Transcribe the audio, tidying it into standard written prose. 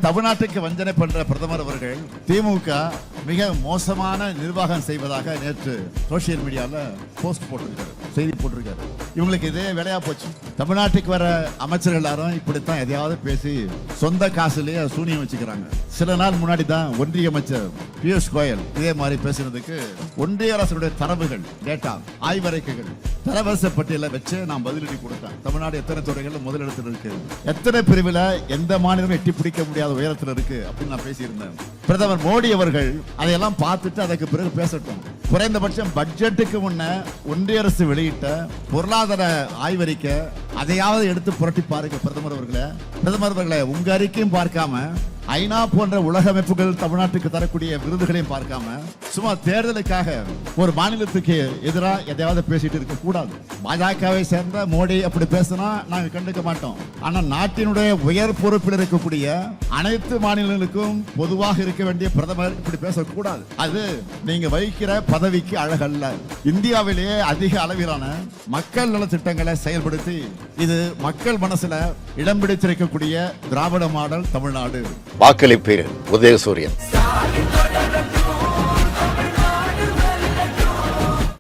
தமிழ்நாட்டுக்கு வஞ்சனை பண்ற பிரதமர் அவர்கள் திமுக மிக மோசமான நிர்வாகம் செய்வதாக நேற்று சோசியல் மீடியால போஸ்ட் போட்டிருக்காரு, செய்தி போட்டிருக்காரு. இவங்களுக்கு இதே வேலையா போச்சு. தமிழ்நாட்டுக்கு வர அமைச்சர்கள் எல்லாரும் இப்படித்தான் எதையாவது பேசி சொந்த காசுலயே சூனியம் வச்சுக்கிறாங்க. சில நாள் முன்னாடி தான் ஒன்றிய அமைச்சர் பியூஷ் கோயல் இதே மாதிரி பேசுறதுக்கு ஒன்றிய அரசுடைய தரவுகள், டேட்டா, ஆய்வறிக்கைகள், தரவரிசை பட்டியலை வச்சு நான் பதிலடி கொடுத்தேன். தமிழ்நாடு எத்தனை துறைகள் முதலிடத்தில் இருக்கு, எத்தனை பிரிவில் எந்த மாநிலமும் எட்டி பிடிக்க முடியாத உயரத்தில் இருக்கு அப்படின்னு நான் பேசியிருந்தேன். பிரதமர் மோடி அவர்கள் அதையெல்லாம் பார்த்துட்டு அதுக்கு பிறகு பேசட்டும். குறைந்தபட்சம் பட்ஜெட்டுக்கு முன்ன ஒன்றிய அரசு வெளியிட்ட பொருளாதார ஆய்வறிக்கை அதையாவது எடுத்து புரட்டி பாருங்க பிரதமர் அவர்களே. உங்க அறிக்கையும் பார்க்காம ஐநா போன்ற உலக அமைப்புகள் தமிழ்நாட்டுக்கு தரக்கூடிய விருதுகளையும் பார்க்காம சும்மா தேர்தலுக்காக ஒரு மாநிலத்துக்கு எதிராக எதையாவது பேசிட்டு இருக்க கூடாது. பாஜகவை சேர்ந்த மோடி அப்படி பேசினா நாங்க கண்டுக்க மாட்டோம். ஆனா நாட்டினுடைய உயர் பொறுப்பில் இருக்கக்கூடிய அனைத்து மாநிலங்களுக்கும் பொதுவாக இருக்க வேண்டிய பிரதமர் இப்படி பேசக்கூடாது. அது நீங்க வகிக்கிற பதவிக்கு அழகல்ல. இந்தியாவிலேயே அதிக அளவிலான மக்கள் நல திட்டங்களை செயல்படுத்தி இது மக்கள் மனசுல இடம் பிடித்திருக்கக்கூடிய திராவிட மாடல் தமிழ்நாடு. வாக்களிப்பீர் உதயசூரியன்.